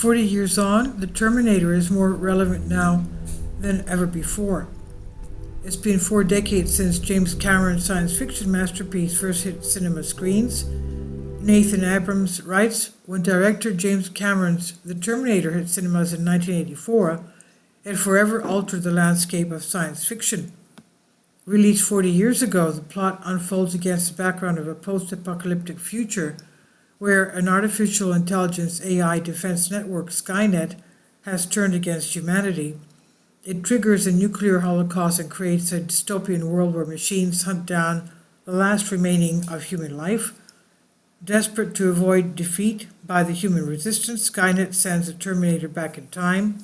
40 years on, the Terminator is more relevant now than ever before. It's been 4 decades since James Cameron's science fiction masterpiece first hit cinema screens. Nathan Abrams writes, when director James Cameron's The Terminator hit cinemas in 1984, it forever altered the landscape of science fiction. Released 40 years ago, the plot unfolds against the background of a post-apocalyptic future where an artificial intelligence AI defense network, Skynet, has turned against humanity. It triggers a nuclear holocaust and creates a dystopian world where machines hunt down the last remaining of human life. Desperate to avoid defeat by the human resistance, Skynet sends the Terminator back in time.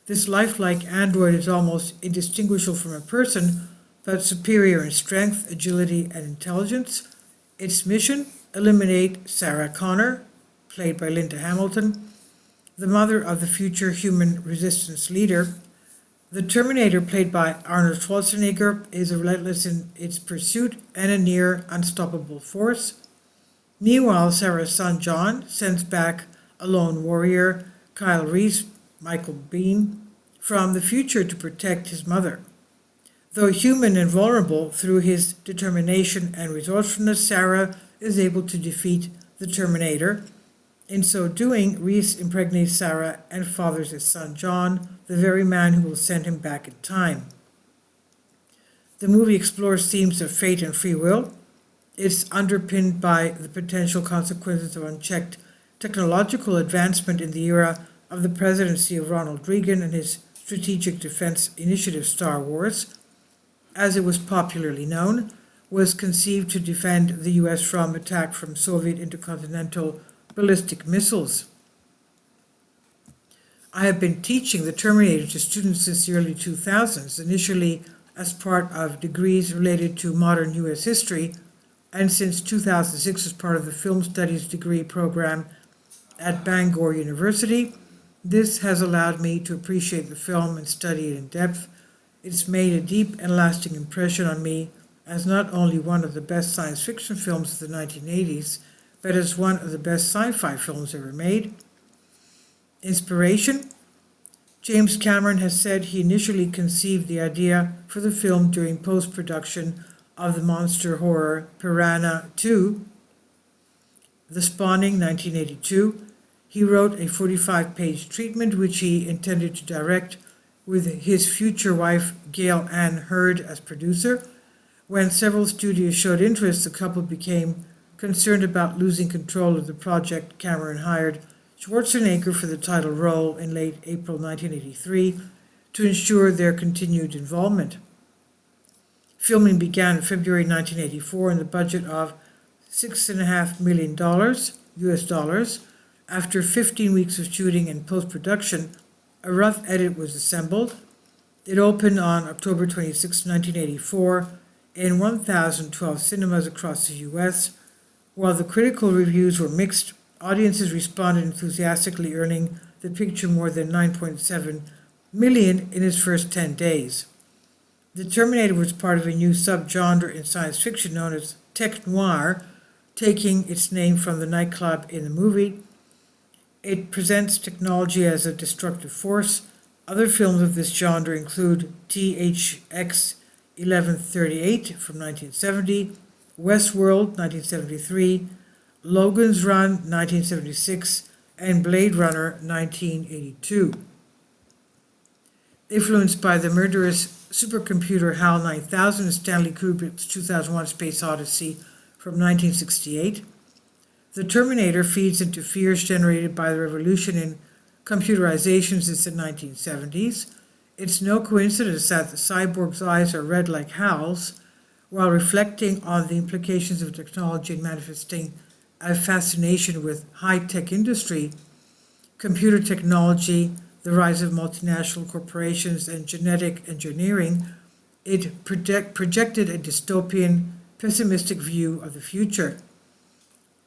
This lifelike android is almost indistinguishable from a person, but superior in strength, agility, and intelligence. Its mission: eliminate Sarah Connor, played by Linda Hamilton, the mother of the future human resistance leader. The Terminator, played by Arnold Schwarzenegger, is relentless in its pursuit and a near unstoppable force. Meanwhile, Sarah's son John sends back a lone warrior, Kyle Reese, Michael Biehn, from the future to protect his mother. Though human and vulnerable, through his determination and resourcefulness, Sarah is able to defeat the Terminator. In so doing, Reese impregnates Sarah and fathers his son John, the very man who will send him back in time. The movie explores themes of fate and free will. It's underpinned by the potential consequences of unchecked technological advancement in the era of the presidency of Ronald Reagan and his Strategic Defense Initiative Star Wars, as it was popularly known, was conceived to defend the U.S. from attack from Soviet intercontinental ballistic missiles. I have been teaching the Terminator to students since the early 2000s, initially as part of degrees related to modern U.S. history, and since 2006 as part of the Film Studies degree program at Bangor University. This has allowed me to appreciate the film and study it in depth. It's made a deep and lasting impression on me as not only one of the best science fiction films of the 1980s, but as one of the best sci-fi films ever made. Inspiration: James Cameron has said he initially conceived the idea for the film during post-production of the monster horror Piranha 2, The Spawning, 1982. He wrote a 45-page treatment which he intended to direct with his future wife Gail Ann Hurd as producer. When several studios showed interest, the couple became concerned about losing control of the project. Cameron hired Schwarzenegger for the title role in late April 1983 to ensure their continued involvement. Filming began in February 1984 in the budget of $6.5 million US dollars. After 15 weeks of shooting and post-production, a rough edit was assembled. It opened on October 26, 1984, in 1,012 cinemas across the U.S. While the critical reviews were mixed, audiences responded enthusiastically, earning the picture more than $9.7 million in its first 10 days. The Terminator was part of a new subgenre in science fiction known as tech noir, taking its name from the nightclub in the movie. It presents technology as a destructive force. Other films of this genre include THX 1138 from 1970, Westworld 1973, Logan's Run 1976, and Blade Runner 1982. Influenced by the murderous supercomputer HAL 9000 and Stanley Kubrick's 2001: Space Odyssey from 1968, The Terminator feeds into fears generated by the revolution in computerization since the 1970s. It's no coincidence that the cyborg's eyes are red like HAL's, while reflecting on the implications of technology and manifesting a fascination with high-tech industry, computer technology, the rise of multinational corporations, and genetic engineering. It projected a dystopian, pessimistic view of the future.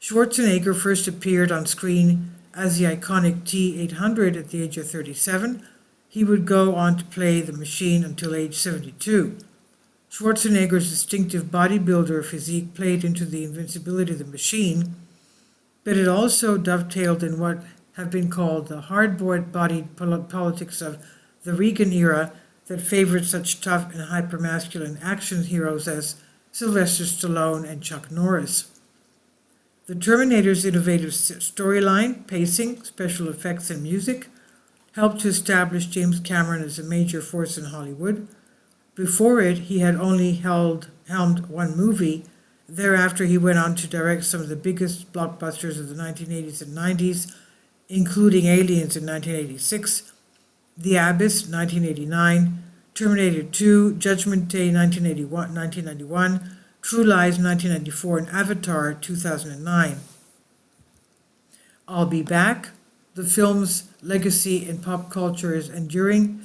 Schwarzenegger first appeared on screen as the iconic T-800 at the age of 37. He would go on to play the machine until age 72. Schwarzenegger's distinctive bodybuilder physique played into the invincibility of the machine, but it also dovetailed in what have been called the hard-bodied politics of the Reagan era that favored such tough and hyper-masculine action heroes as Sylvester Stallone and Chuck Norris. The Terminator's innovative storyline, pacing, special effects, and music helped to establish James Cameron as a major force in Hollywood. Before it, he had only helmed one movie. Thereafter, he went on to direct some of the biggest blockbusters of the 1980s and 90s, including Aliens in 1986, The Abyss 1989, Terminator 2, Judgment Day 1991, True Lies 1994, and Avatar 2009. I'll Be Back. The film's legacy in pop culture is enduring.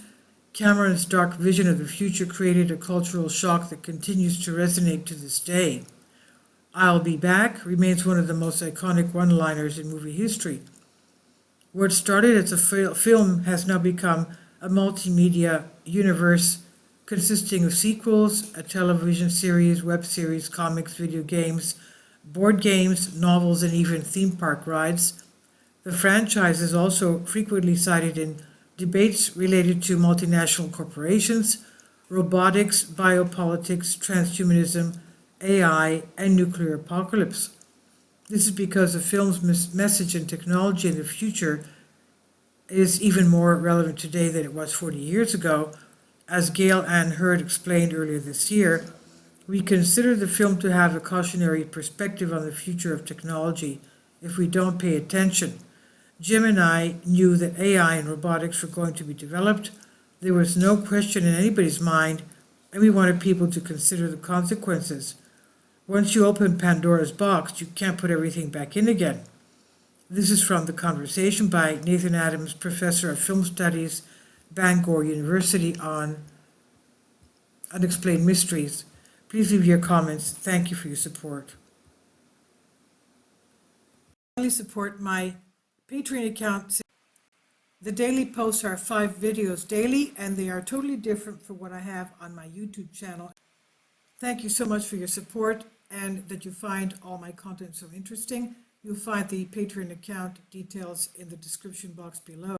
Cameron's dark vision of the future created a cultural shock that continues to resonate to this day. I'll Be Back remains one of the most iconic one-liners in movie history. What started as a film has now become a multimedia universe consisting of sequels, a television series, web series, comics, video games, board games, novels, and even theme park rides. The franchise is also frequently cited in debates related to multinational corporations, robotics, biopolitics, transhumanism, AI, and nuclear apocalypse. This is because the film's message and technology in the future is even more relevant today than it was 40 years ago. As Gail Ann Hurd explained earlier this year, we consider the film to have a cautionary perspective on the future of technology if we don't pay attention. Jim and I knew that AI and robotics were going to be developed. There was no question in anybody's mind, and we wanted people to consider the consequences. Once you open Pandora's box, you can't put everything back in again. This is from The Conversation by Nathan Adams, Professor of Film Studies, Bangor University, on Unexplained Mysteries. Please leave your comments. Thank you for your support. Please support my Patreon account. The daily posts are 5 videos daily, and they are totally different from what I have on my YouTube channel. Thank you so much for your support and that you find all my content so interesting. You'll find the Patreon account details in the description box below.